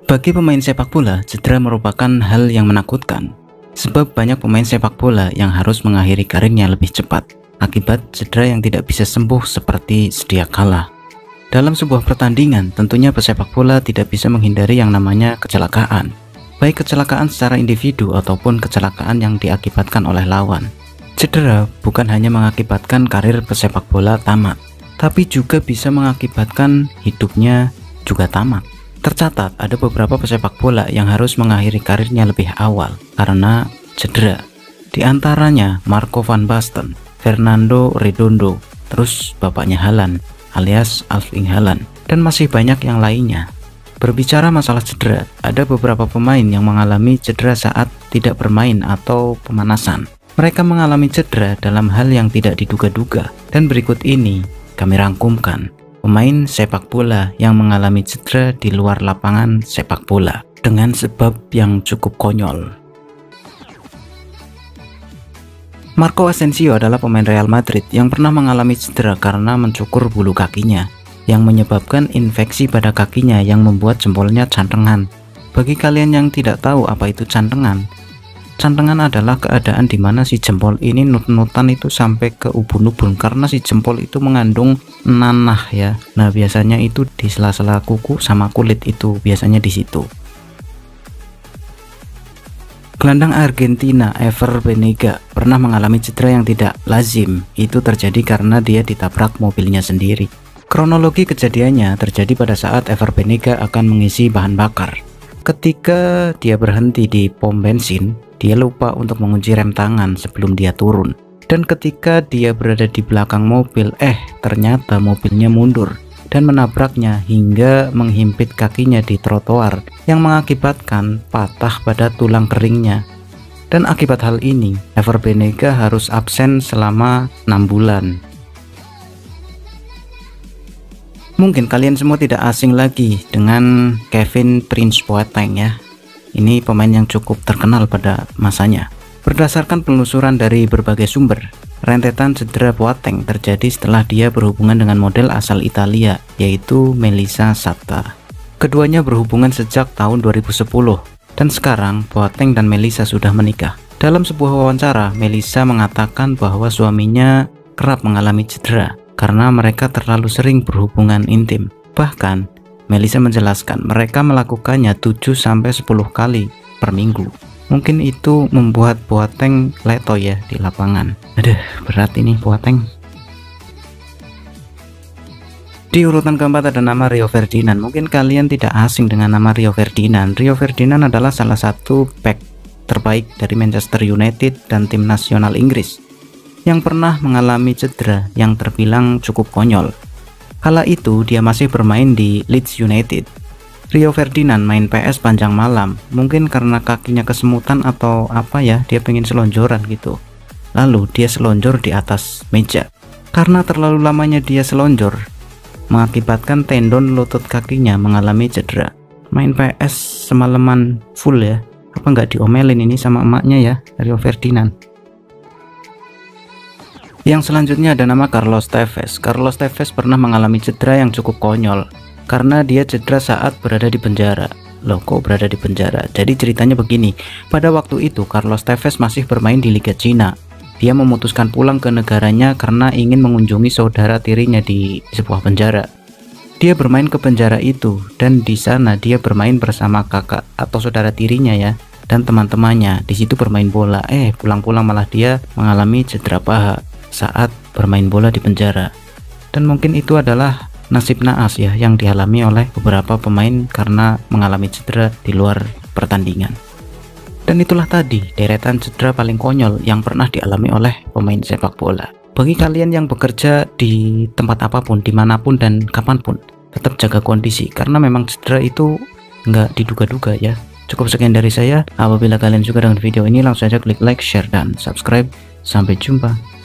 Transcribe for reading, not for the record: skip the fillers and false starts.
Bagi pemain sepak bola, cedera merupakan hal yang menakutkan. Sebab banyak pemain sepak bola yang harus mengakhiri karirnya lebih cepat akibat cedera yang tidak bisa sembuh seperti sedia kala. Dalam sebuah pertandingan, tentunya pesepak bola tidak bisa menghindari yang namanya kecelakaan. Baik kecelakaan secara individu ataupun kecelakaan yang diakibatkan oleh lawan. Cedera bukan hanya mengakibatkan karir pesepak bola tamat, tapi juga bisa mengakibatkan hidupnya juga tamat. Tercatat ada beberapa pesepak bola yang harus mengakhiri karirnya lebih awal karena cedera. Di antaranya Marco van Basten, Fernando Redondo, terus bapaknya Haaland alias Erling Haaland, dan masih banyak yang lainnya. Berbicara masalah cedera, ada beberapa pemain yang mengalami cedera saat tidak bermain atau pemanasan. Mereka mengalami cedera dalam hal yang tidak diduga-duga, dan berikut ini kami rangkumkan pemain sepak bola yang mengalami cedera di luar lapangan sepak bola dengan sebab yang cukup konyol. Marco Asensio adalah pemain Real Madrid yang pernah mengalami cedera karena mencukur bulu kakinya yang menyebabkan infeksi pada kakinya yang membuat jempolnya cantengan. Bagi kalian yang tidak tahu apa itu cantengan, cantengan adalah keadaan di mana si jempol ini nut-nutan itu sampai ke ubun-ubun karena si jempol itu mengandung nanah ya. Nah, biasanya itu di sela-sela kuku sama kulit itu biasanya di situ. Gelandang Argentina Ever Banega pernah mengalami cedera yang tidak lazim. Itu terjadi karena dia ditabrak mobilnya sendiri. Kronologi kejadiannya terjadi pada saat Ever Banega akan mengisi bahan bakar. Ketika dia berhenti di pom bensin, dia lupa untuk mengunci rem tangan sebelum dia turun. Dan ketika dia berada di belakang mobil, ternyata mobilnya mundur dan menabraknya hingga menghimpit kakinya di trotoar yang mengakibatkan patah pada tulang keringnya. Dan akibat hal ini, Ever Banega harus absen selama 6 bulan. Mungkin kalian semua tidak asing lagi dengan Kevin Prince Boateng ya. Ini pemain yang cukup terkenal pada masanya. Berdasarkan penelusuran dari berbagai sumber, rentetan cedera Boateng terjadi setelah dia berhubungan dengan model asal Italia, yaitu Melissa Satta. Keduanya berhubungan sejak tahun 2010, dan sekarang Boateng dan Melissa sudah menikah. Dalam sebuah wawancara, Melissa mengatakan bahwa suaminya kerap mengalami cedera karena mereka terlalu sering berhubungan intim. Bahkan, Melissa menjelaskan mereka melakukannya 7-10 kali per minggu. Mungkin itu membuat Boateng letoy ya di lapangan. Aduh, berat ini Boateng. Di urutan keempat ada nama Rio Ferdinand. Mungkin kalian tidak asing dengan nama Rio Ferdinand. Rio Ferdinand adalah salah satu bek terbaik dari Manchester United dan tim nasional Inggris yang pernah mengalami cedera yang terbilang cukup konyol. Kala itu dia masih bermain di Leeds United. Rio Ferdinand main PS panjang malam, mungkin karena kakinya kesemutan atau apa ya, dia pengen selonjoran gitu. Lalu dia selonjor di atas meja. Karena terlalu lamanya dia selonjor, mengakibatkan tendon lutut kakinya mengalami cedera. Main PS semalaman full ya. Apa nggak diomelin ini sama emaknya ya, Rio Ferdinand. Yang selanjutnya ada nama Carlos Tevez. Carlos Tevez pernah mengalami cedera yang cukup konyol karena dia cedera saat berada di penjara. Loh, kok berada di penjara? Jadi ceritanya begini, pada waktu itu Carlos Tevez masih bermain di Liga Cina. Dia memutuskan pulang ke negaranya karena ingin mengunjungi saudara tirinya di sebuah penjara. Dia bermain ke penjara itu dan di sana dia bermain bersama kakak atau saudara tirinya ya dan teman-temannya. Di situ bermain bola. Pulang-pulang malah dia mengalami cedera paha saat bermain bola di penjara. Dan mungkin itu adalah nasib naas ya yang dialami oleh beberapa pemain karena mengalami cedera di luar pertandingan. Dan itulah tadi deretan cedera paling konyol yang pernah dialami oleh pemain sepak bola. Bagi kalian yang bekerja di tempat apapun, dimanapun dan kapanpun, tetap jaga kondisi karena memang cedera itu nggak diduga-duga ya. Cukup sekian dari saya. Apabila kalian suka dengan video ini, langsung saja klik like, share, dan subscribe. Sampai jumpa.